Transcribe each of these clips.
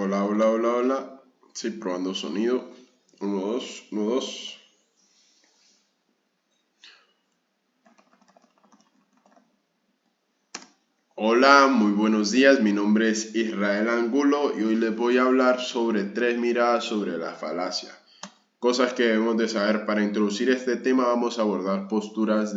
Hola, hola, hola, hola. Sí, probando sonido. 1, 2, 1, 2. Hola, muy buenos días. Mi nombre es Israel Angulo y hoy les voy a hablar sobre 3 miradas sobre la falacia. Cosas que debemos de saber. Para introducir este tema vamos a abordar posturas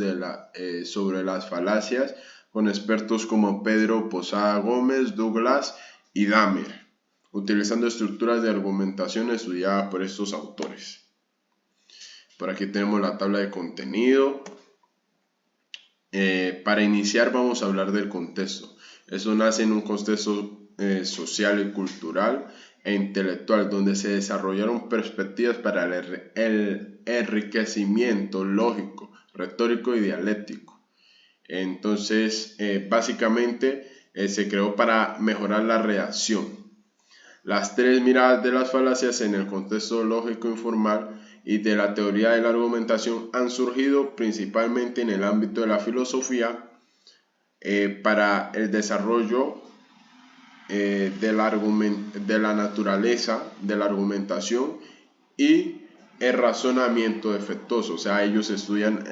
sobre las falacias con expertos como Pedro Posada Gómez, Douglas y Dahmer, utilizando estructuras de argumentación estudiadas por estos autores. Por aquí tenemos la tabla de contenido. Para iniciar vamos a hablar del contexto. Eso nace en un contexto social y cultural e intelectual donde se desarrollaron perspectivas para el enriquecimiento lógico, retórico y dialéctico. Entonces, básicamente se creó para mejorar la redacción. Las 3 miradas de las falacias en el contexto lógico informal y de la teoría de la argumentación han surgido principalmente en el ámbito de la filosofía para el desarrollo de la naturaleza de la argumentación y el razonamiento defectuoso. O sea, ellos estudian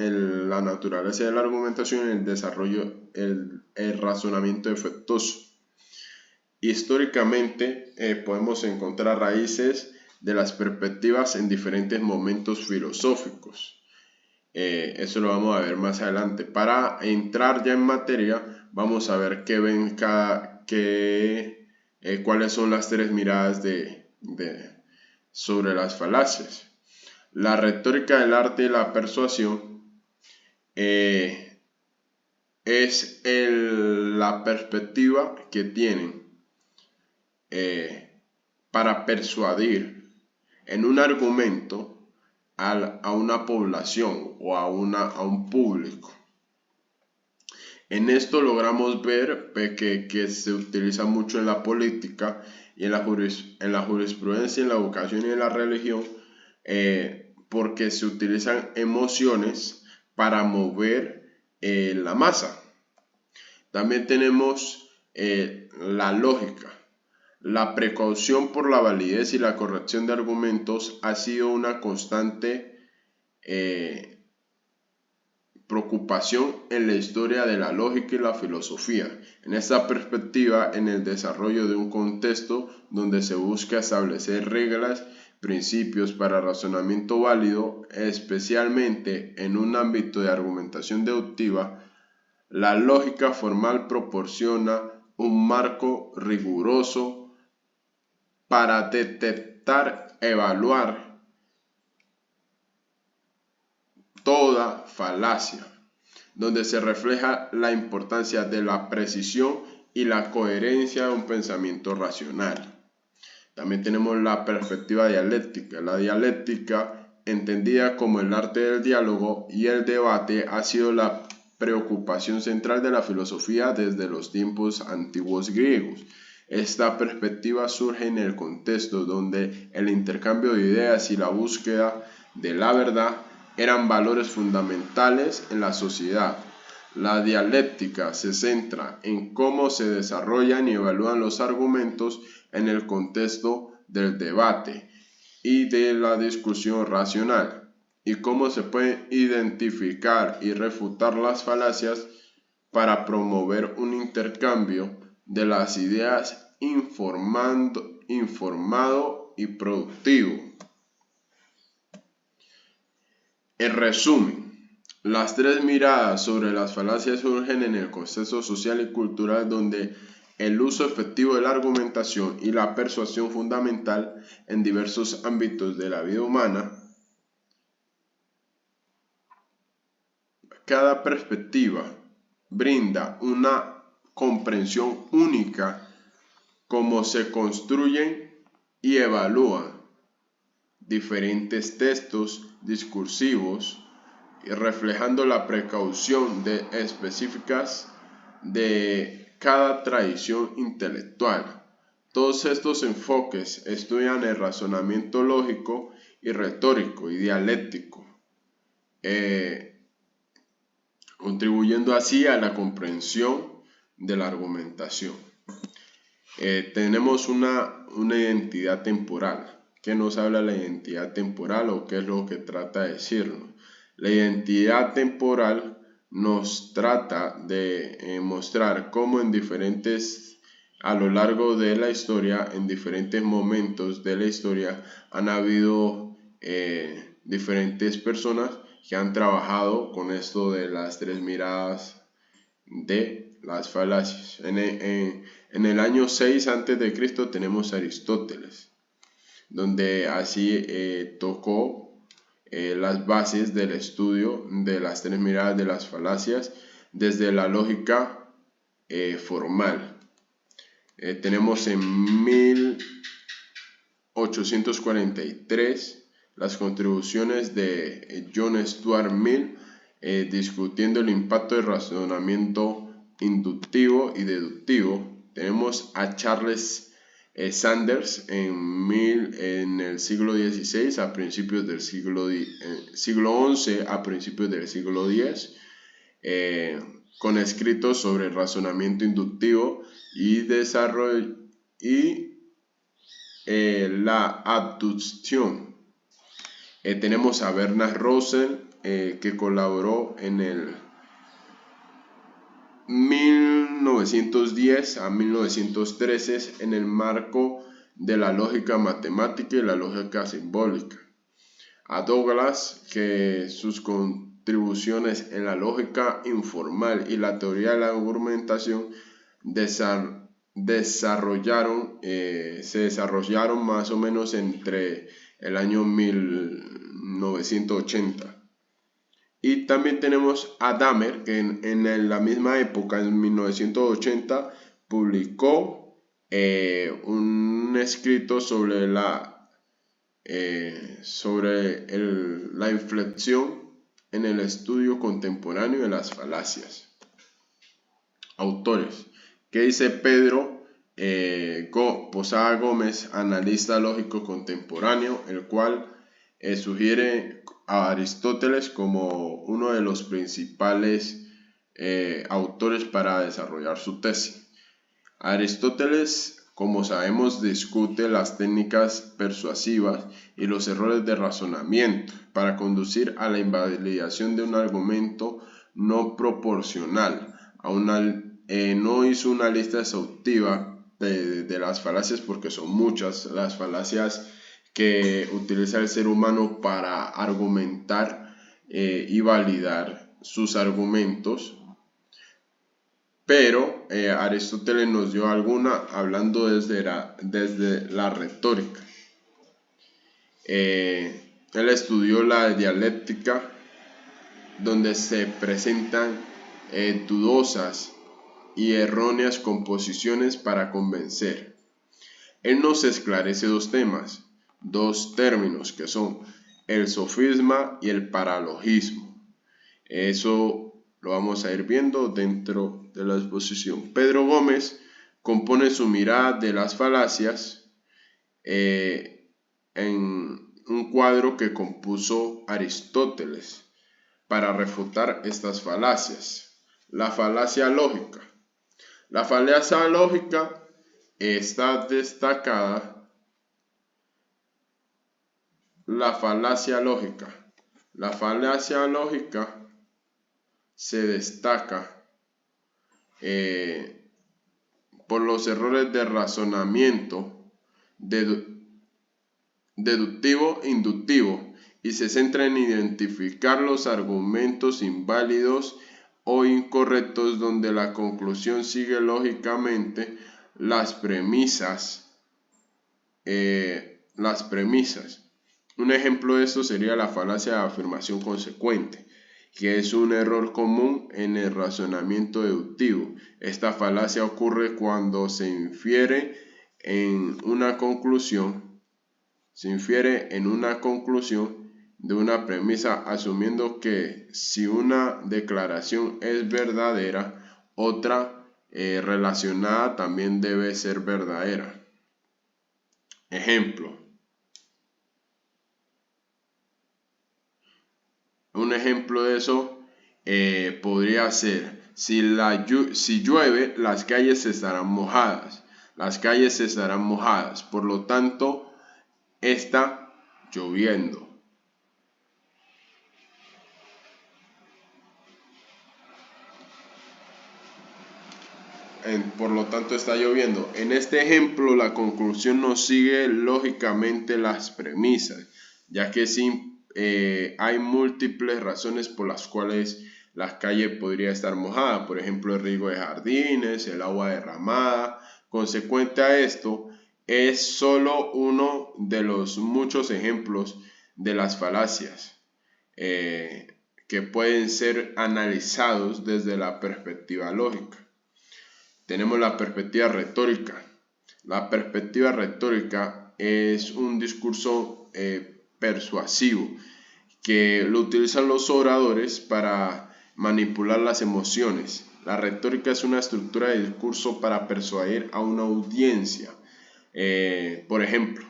la naturaleza de la argumentación y el desarrollo, el razonamiento defectuoso. Históricamente podemos encontrar raíces de las perspectivas en diferentes momentos filosóficos. Eso lo vamos a ver más adelante. Para entrar ya en materia, vamos a ver cuáles son las 3 miradas sobre las falacias. La retórica del arte y la persuasión es la perspectiva que tienen para persuadir en un argumento a una población o a un público. En esto logramos ver que se utiliza mucho en la política y en la jurisprudencia, en la educación y en la religión, porque se utilizan emociones para mover la masa. También tenemos la lógica. La precaución por la validez y la corrección de argumentos ha sido una constante preocupación en la historia de la lógica y la filosofía. En esta perspectiva, en el desarrollo de un contexto donde se busca establecer reglas, principios para razonamiento válido, especialmente en un ámbito de argumentación deductiva, la lógica formal proporciona un marco riguroso para detectar, evaluar toda falacia, donde se refleja la importancia de la precisión y la coherencia de un pensamiento racional. También tenemos la perspectiva dialéctica. La dialéctica, entendida como el arte del diálogo y el debate, ha sido la preocupación central de la filosofía desde los tiempos antiguos griegos. Esta perspectiva surge en el contexto donde el intercambio de ideas y la búsqueda de la verdad eran valores fundamentales en la sociedad. La dialéctica se centra en cómo se desarrollan y evalúan los argumentos en el contexto del debate y de la discusión racional, y cómo se pueden identificar y refutar las falacias para promover un intercambio de las ideas informado y productivo. En resumen, las 3 miradas sobre las falacias surgen en el contexto social y cultural donde el uso efectivo de la argumentación y la persuasión fundamental en diversos ámbitos de la vida humana. Cada perspectiva brinda una comprensión única cómo se construyen y evalúan diferentes textos discursivos y reflejando la precaución específicas de cada tradición intelectual. Todos estos enfoques estudian el razonamiento lógico y retórico y dialéctico, contribuyendo así a la comprensión de la argumentación. tenemos una identidad temporal. ¿Qué nos habla la identidad temporal o qué es lo que trata de decirnos? La identidad temporal nos trata de mostrar cómo a lo largo de la historia, en diferentes momentos de la historia, han habido diferentes personas que han trabajado con esto de las tres miradas de las falacias. En el año 6 a.C. tenemos a Aristóteles, donde así tocó las bases del estudio de las tres miradas de las falacias desde la lógica formal. Tenemos en 1843 las contribuciones de John Stuart Mill discutiendo el impacto del razonamiento inductivo y deductivo. Tenemos a Charles Sanders en el siglo XVI a principios del siglo XI a principios del siglo X, con escritos sobre el razonamiento inductivo y desarrollo la abducción. Tenemos a Bernard Russell, que colaboró en el 1910 a 1913 en el marco de la lógica matemática y la lógica simbólica. A Douglas, que sus contribuciones en la lógica informal y la teoría de la argumentación se desarrollaron más o menos entre el año 1980. Y también tenemos a Dahmer, que en la misma época, en 1980, publicó un escrito sobre la inflexión en el estudio contemporáneo de las falacias. Autores. ¿Qué dice Pedro Posada Gómez, analista lógico contemporáneo, el cual sugiere a Aristóteles como uno de los principales autores para desarrollar su tesis? Aristóteles, como sabemos, discute las técnicas persuasivas y los errores de razonamiento para conducir a la invalidación de un argumento no proporcional. No hizo una lista exhaustiva de las falacias, porque son muchas las falacias que utiliza el ser humano para argumentar y validar sus argumentos, pero Aristóteles nos dio alguna hablando desde la retórica. Él estudió la dialéctica, donde se presentan dudosas y erróneas composiciones para convencer. Él nos esclarece dos términos que son el sofisma y el paralogismo. Eso lo vamos a ir viendo dentro de la exposición. Pedro Gómez compone su mirada de las falacias en un cuadro que compuso Aristóteles para refutar estas falacias. La falacia lógica. La falacia lógica está destacada. La falacia lógica se destaca por los errores de razonamiento deductivo e inductivo, y se centra en identificar los argumentos inválidos o incorrectos donde la conclusión sigue lógicamente las premisas. Un ejemplo de esto sería la falacia de afirmación consecuente, que es un error común en el razonamiento deductivo. Esta falacia ocurre cuando se infiere en una conclusión de una premisa, asumiendo que si una declaración es verdadera, otra relacionada también debe ser verdadera. Ejemplo. Un ejemplo de eso podría ser: si llueve, las calles estarán mojadas. Las calles estarán mojadas, por lo tanto, está lloviendo. Por lo tanto, está lloviendo. En este ejemplo, la conclusión no sigue lógicamente las premisas, ya que sí, hay múltiples razones por las cuales la calle podría estar mojada. Por ejemplo, el riego de jardines, el agua derramada. Consecuente a esto, es solo uno de los muchos ejemplos de las falacias que pueden ser analizados desde la perspectiva lógica. Tenemos la perspectiva retórica. La perspectiva retórica es un discurso persuasivo que lo utilizan los oradores para manipular las emociones. La retórica es una estructura de discurso para persuadir a una audiencia. Por ejemplo,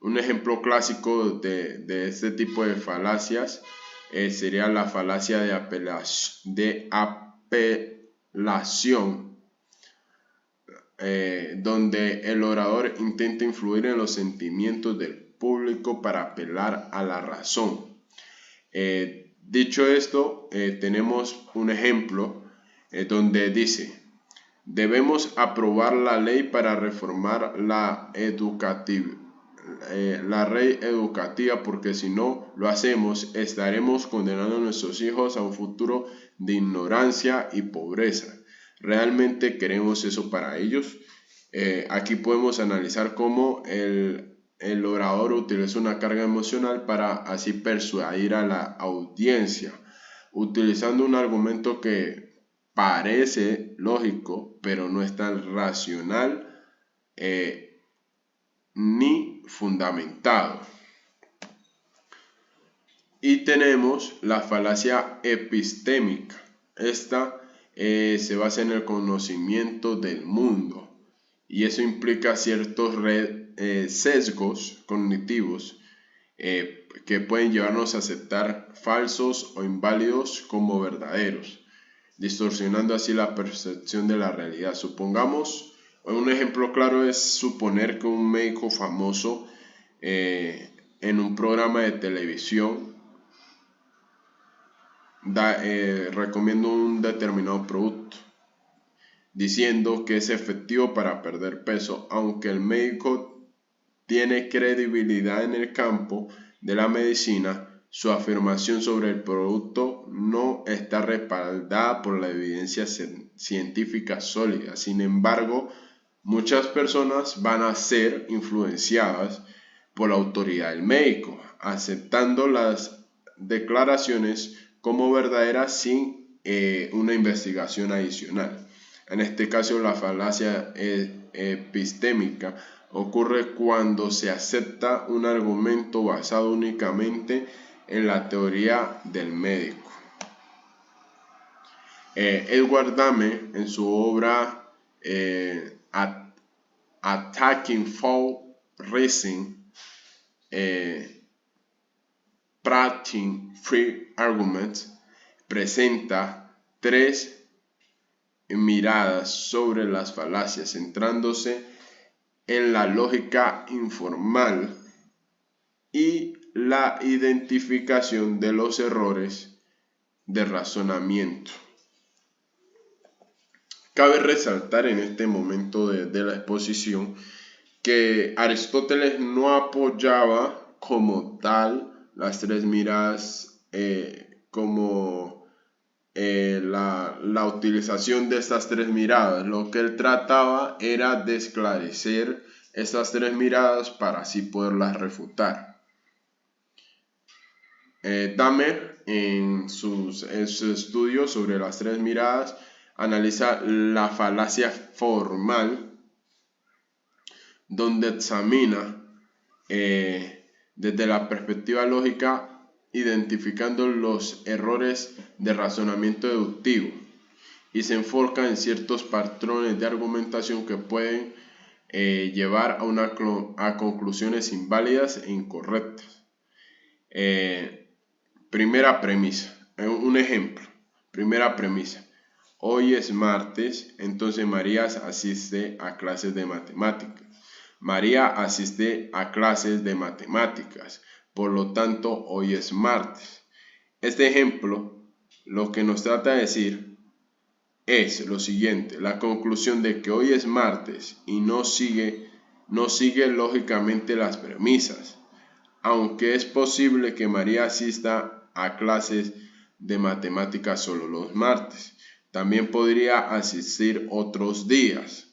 un ejemplo clásico de este tipo de falacias sería la falacia de apelación, donde el orador intenta influir en los sentimientos del público para apelar a la razón. Dicho esto, tenemos un ejemplo donde dice: debemos aprobar la ley para reformar la ley educativa, porque si no lo hacemos, estaremos condenando a nuestros hijos a un futuro de ignorancia y pobreza. ¿Realmente queremos eso para ellos? Aquí podemos analizar cómo el orador utiliza una carga emocional para así persuadir a la audiencia, utilizando un argumento que parece lógico, pero no es tan racional ni fundamentado. Y tenemos la falacia epistémica. Esta se basa en el conocimiento del mundo, y eso implica ciertos sesgos cognitivos que pueden llevarnos a aceptar falsos o inválidos como verdaderos, distorsionando así la percepción de la realidad. Supongamos, un ejemplo claro es suponer que un médico famoso en un programa de televisión recomienda un determinado producto, diciendo que es efectivo para perder peso, aunque el médico tiene credibilidad en el campo de la medicina. Su afirmación sobre el producto no está respaldada por la evidencia científica sólida. Sin embargo, muchas personas van a ser influenciadas por la autoridad del médico, aceptando las declaraciones como verdaderas sin una investigación adicional. En este caso, la falacia epistémica ocurre cuando se acepta un argumento basado únicamente en la teoría del médico. Edward Dahmer, en su obra Attacking False Reasoning, Planting Free Arguments, presenta 3 miradas sobre las falacias, centrándose en la lógica informal y la identificación de los errores de razonamiento. Cabe resaltar en este momento de la exposición que Aristóteles no apoyaba como tal las 3 miradas como la utilización de estas 3 miradas. Lo que él trataba era de esclarecer estas 3 miradas para así poderlas refutar. Dahmer, en su estudio sobre las 3 miradas, analiza la falacia formal, donde examina desde la perspectiva lógica, identificando los errores de razonamiento deductivo, y se enfoca en ciertos patrones de argumentación que pueden llevar a conclusiones inválidas e incorrectas. Primera premisa, un ejemplo. Primera premisa: hoy es martes, entonces María asiste a clases de matemáticas. María asiste a clases de matemáticas, por lo tanto hoy es martes. Este ejemplo lo que nos trata de decir es lo siguiente: la conclusión de que hoy es martes y no sigue lógicamente las premisas. Aunque es posible que María asista a clases de matemáticas solo los martes, también podría asistir otros días.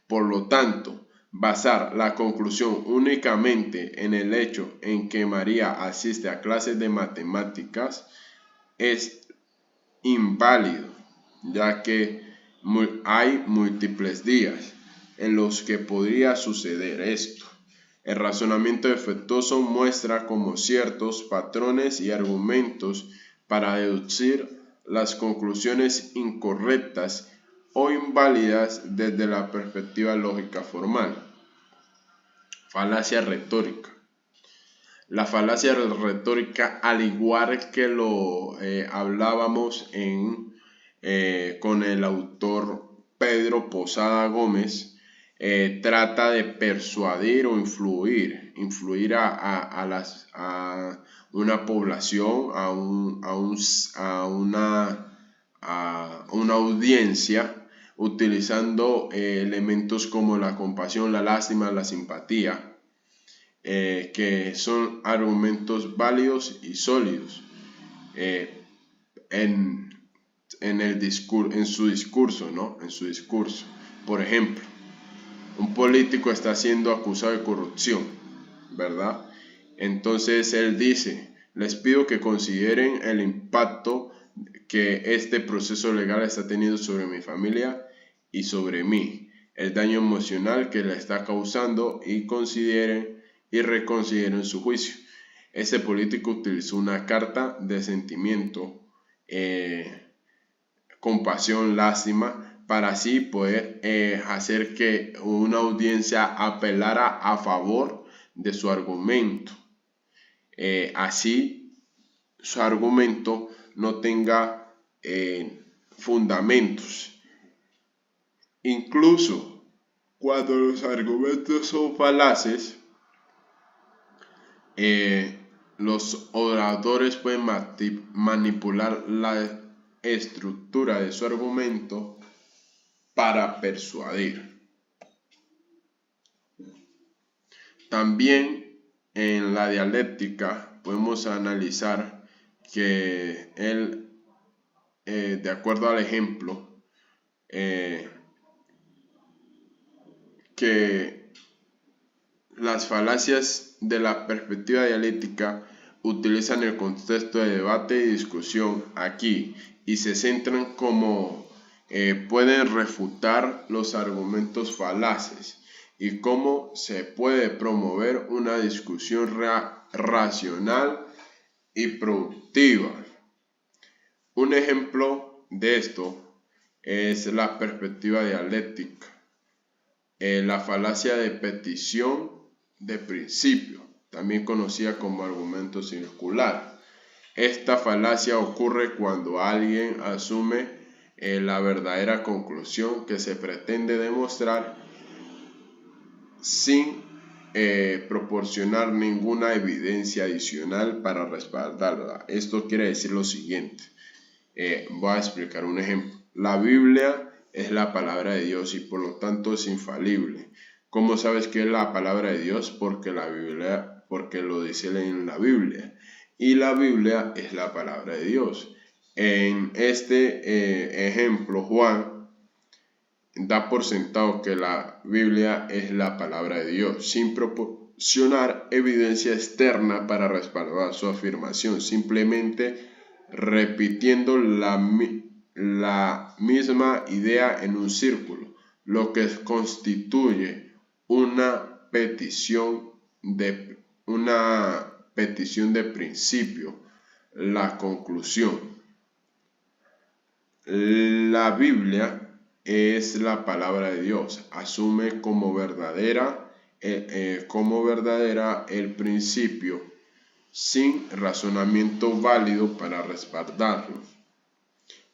Por lo tanto, basar la conclusión únicamente en el hecho en que María asiste a clases de matemáticas es inválido, ya que hay múltiples días en los que podría suceder esto. El razonamiento defectuoso muestra como ciertos patrones y argumentos para deducir las conclusiones incorrectas o inválidas desde la perspectiva lógica formal. Falacia retórica. La falacia retórica, al igual que lo hablábamos con el autor Pedro Posada Gómez, trata de persuadir o influir a una población, a una audiencia, utilizando elementos como la compasión, la lástima, la simpatía, que son argumentos válidos y sólidos en su discurso, ¿no? En su discurso. Por ejemplo, un político está siendo acusado de corrupción, ¿verdad? Entonces él dice: les pido que consideren el impacto que este proceso legal está teniendo sobre mi familia y sobre mí, el daño emocional que le está causando, y reconsideren su juicio. Este político utilizó una carta de sentimiento, compasión, lástima, para así poder hacer que una audiencia apelara a favor de su argumento. Así su argumento no tenga fundamentos. Incluso cuando los argumentos son falaces, los oradores pueden manipular la estructura de su argumento para persuadir. También en la dialéctica podemos analizar que él, de acuerdo al ejemplo, que las falacias de la perspectiva dialéctica utilizan el contexto de debate y discusión aquí y se centran como pueden refutar los argumentos falaces y cómo se puede promover una discusión racional y productiva. Un ejemplo de esto es la perspectiva dialéctica, la falacia de petición de principio, también conocida como argumento circular. Esta falacia ocurre cuando alguien asume la verdadera conclusión que se pretende demostrar sin proporcionar ninguna evidencia adicional para respaldarla. Esto quiere decir lo siguiente. Voy a explicar un ejemplo. La Biblia es la palabra de Dios y por lo tanto es infalible. ¿Cómo sabes que es la palabra de Dios? Porque lo dice en la Biblia. Y la Biblia es la palabra de Dios. En este ejemplo, Juan da por sentado que la Biblia es la palabra de Dios, sin proporcionar evidencia externa para respaldar su afirmación, simplemente repitiendo la misma idea en un círculo, lo que constituye una petición de principio, la conclusión. La Biblia es la palabra de Dios, asume como verdadera el principio sin razonamiento válido para respaldarlo.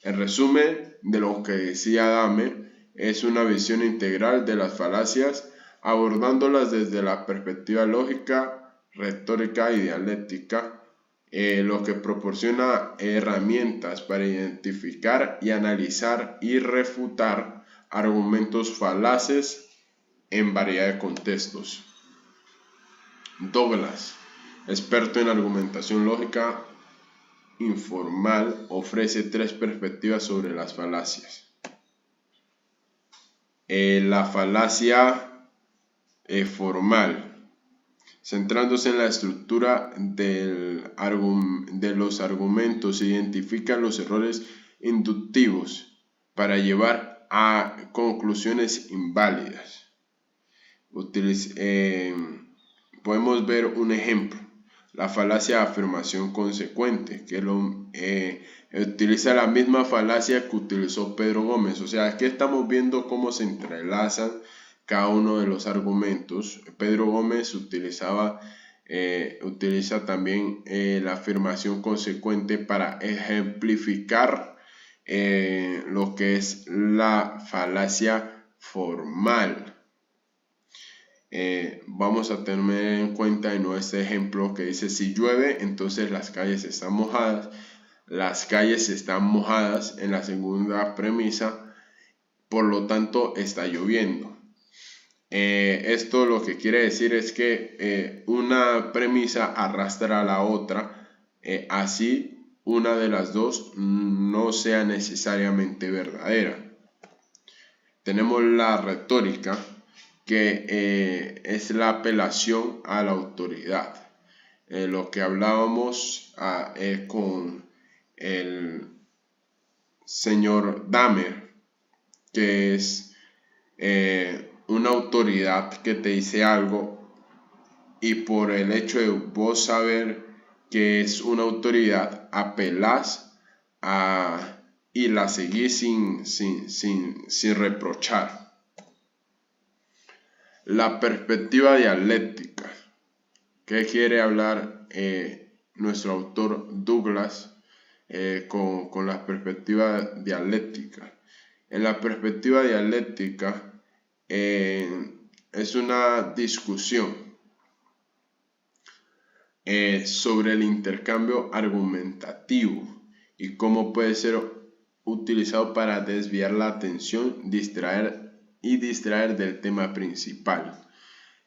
En resumen de lo que decía Dahmer, es una visión integral de las falacias, abordándolas desde la perspectiva lógica, retórica y dialéctica, lo que proporciona herramientas para identificar y analizar y refutar argumentos falaces en variedad de contextos. Douglas, experto en argumentación lógica informal, ofrece 3 perspectivas sobre las falacias. La falacia formal, centrándose en la estructura de los argumentos, identifica los errores inductivos para llevar a conclusiones inválidas. Podemos ver un ejemplo, la falacia de afirmación consecuente, que utiliza la misma falacia que utilizó Pedro Gómez. O sea, aquí estamos viendo cómo se entrelazan cada uno de los argumentos. Pedro Gómez utiliza también la afirmación consecuente para ejemplificar lo que es la falacia formal. Vamos a tener en cuenta en este ejemplo que dice: si llueve, entonces las calles están mojadas. Las calles están mojadas en la segunda premisa, por lo tanto está lloviendo. Esto lo que quiere decir es que una premisa arrastra a la otra, así una de las dos no sea necesariamente verdadera. Tenemos la retórica, que es la apelación a la autoridad. Lo que hablábamos con el señor Dahmer, que es una autoridad que te dice algo, y por el hecho de vos saber que es una autoridad, apelás y la seguís sin reprochar. La perspectiva dialéctica. ¿Qué quiere hablar nuestro autor Douglas con la perspectiva dialéctica? En la perspectiva dialéctica es una discusión sobre el intercambio argumentativo y cómo puede ser utilizado para desviar la atención, distraer del tema principal.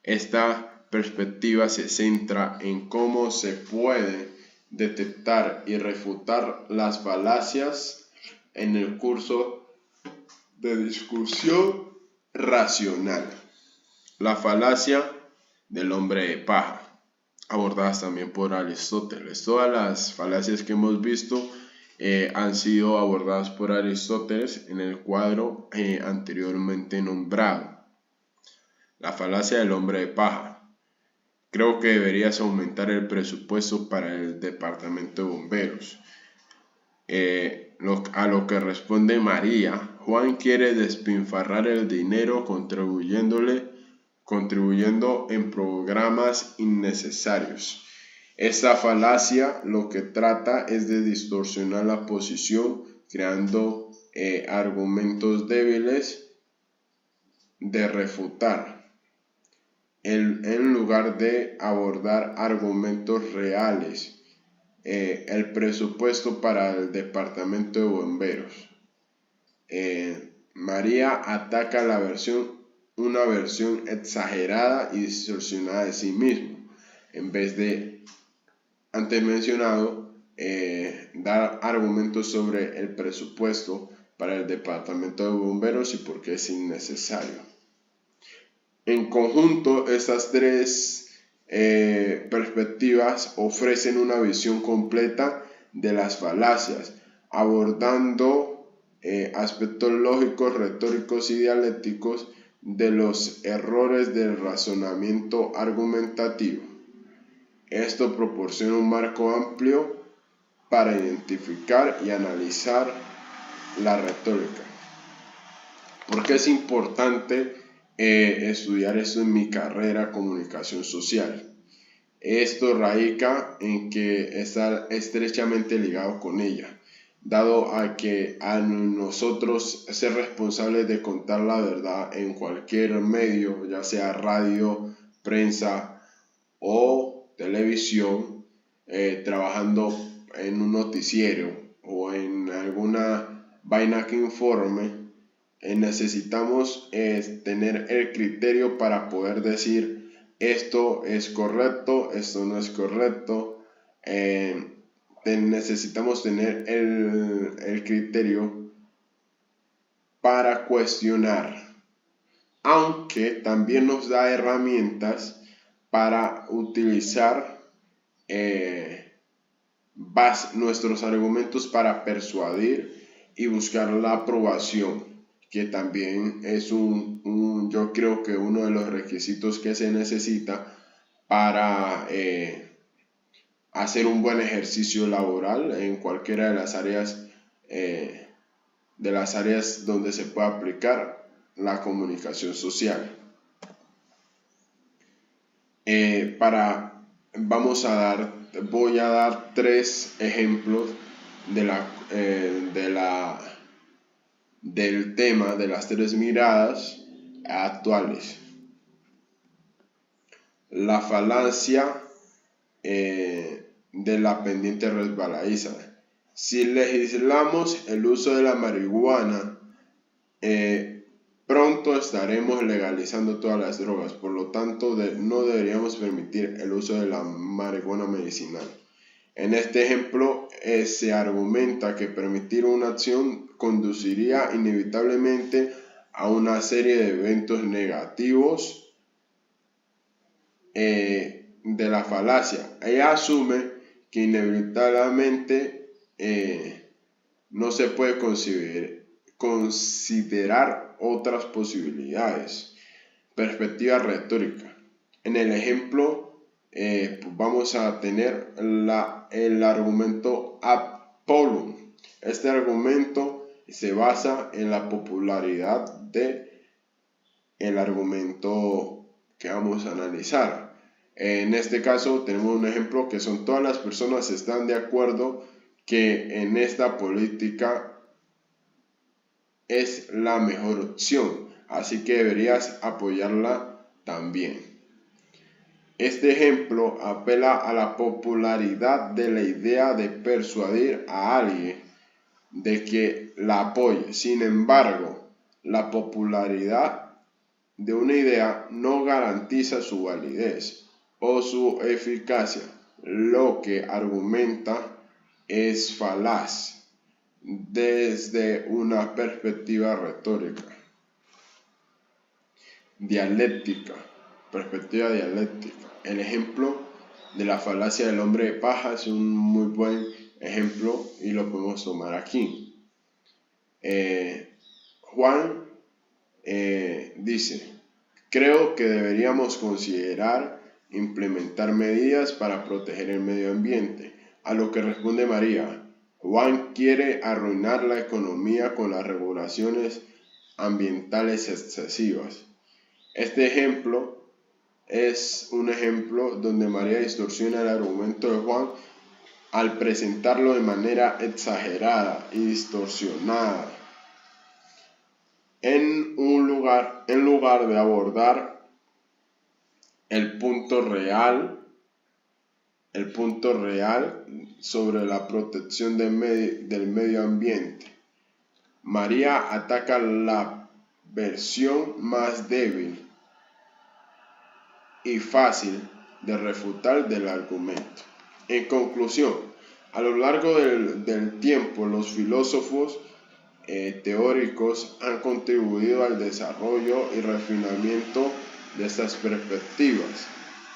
Esta perspectiva se centra en cómo se puede detectar y refutar las falacias en el curso de discusión racional. La falacia del hombre de paja, abordadas también por Aristóteles. Todas las falacias que hemos visto han sido abordadas por Aristóteles en el cuadro anteriormente nombrado. La falacia del hombre de paja. Creo que deberías aumentar el presupuesto para el departamento de bomberos. A lo que responde María: Juan quiere despilfarrar el dinero contribuyendo en programas innecesarios. Esta falacia lo que trata es de distorsionar la posición, creando argumentos débiles de refutar, en lugar de abordar argumentos reales. El presupuesto para el departamento de bomberos. María ataca una versión exagerada y distorsionada de sí mismo, en vez de, antes mencionado, dar argumentos sobre el presupuesto para el departamento de bomberos y por qué es innecesario. En conjunto, estas 3 perspectivas ofrecen una visión completa de las falacias, abordando aspectos lógicos, retóricos y dialécticos de los errores del razonamiento argumentativo. Esto proporciona un marco amplio para identificar y analizar la retórica. ¿Por qué es importante estudiar esto en mi carrera, comunicación social? Esto radica en que está estrechamente ligado con ella. dado a que a nosotros ser responsables de contar la verdad en cualquier medio, ya sea radio, prensa o televisión, trabajando en un noticiero o en alguna vaina que informe, necesitamos tener el criterio para poder decir esto es correcto, esto no es correcto. Necesitamos tener el criterio para cuestionar, aunque también nos da herramientas para utilizar nuestros argumentos para persuadir y buscar la aprobación, que también es yo creo que uno de los requisitos que se necesita para hacer un buen ejercicio laboral en cualquiera de las áreas donde se pueda aplicar la comunicación social. Voy a dar 3 ejemplos del tema de las 3 miradas actuales. La falacia de la pendiente resbaladiza. Si legislamos el uso de la marihuana, pronto estaremos legalizando todas las drogas, por lo tanto no deberíamos permitir el uso de la marihuana medicinal. En este ejemplo se argumenta que permitir una acción conduciría inevitablemente a una serie de eventos negativos de la falacia. Ella asume que inevitablemente no se puede considerar otras posibilidades. Perspectiva retórica. En el ejemplo vamos a tener el argumento ad polum. Este argumento se basa en la popularidad del argumento que vamos a analizar. En este caso tenemos un ejemplo que son: todas las personas están de acuerdo que en esta política es la mejor opción, así que deberías apoyarla también. Este ejemplo apela a la popularidad de la idea de persuadir a alguien de que la apoye. Sin embargo, la popularidad de una idea no garantiza su validez o su eficacia. Lo que argumenta es falaz desde una perspectiva retórica. Dialéctica. Perspectiva dialéctica. El ejemplo de la falacia del hombre de paja es un muy buen ejemplo y lo podemos tomar aquí. Juan dice: creo que deberíamos considerar implementar medidas para proteger el medio ambiente. A lo que responde María: Juan quiere arruinar la economía con las regulaciones ambientales excesivas. Este ejemplo es un ejemplo donde María distorsiona el argumento de Juan al presentarlo de manera exagerada y distorsionada. En lugar de abordar el punto real sobre la protección del medio ambiente, María ataca la versión más débil y fácil de refutar del argumento. En conclusión, a lo largo del tiempo, los filósofos teóricos han contribuido al desarrollo y refinamiento de estas perspectivas,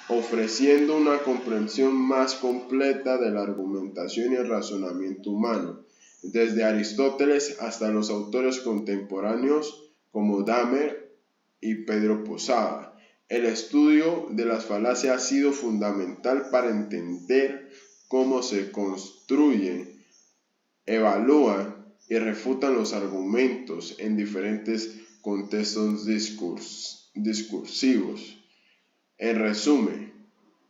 ofreciendo una comprensión más completa de la argumentación y el razonamiento humano, desde Aristóteles hasta los autores contemporáneos como Dahmer y Pedro Posada. El estudio de las falacias ha sido fundamental para entender cómo se construyen, evalúan y refutan los argumentos en diferentes contextos discursivos. En resumen,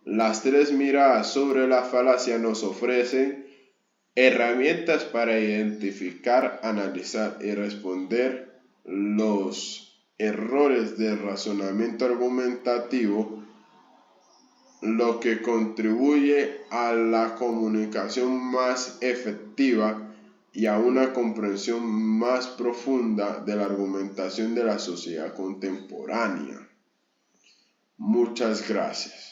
las 3 miradas sobre la falacia nos ofrecen Herramientas para identificar, analizar y responder los errores de razonamiento argumentativo, lo que contribuye a la comunicación más efectiva y a una comprensión más profunda de la argumentación de la sociedad contemporánea. Muchas gracias.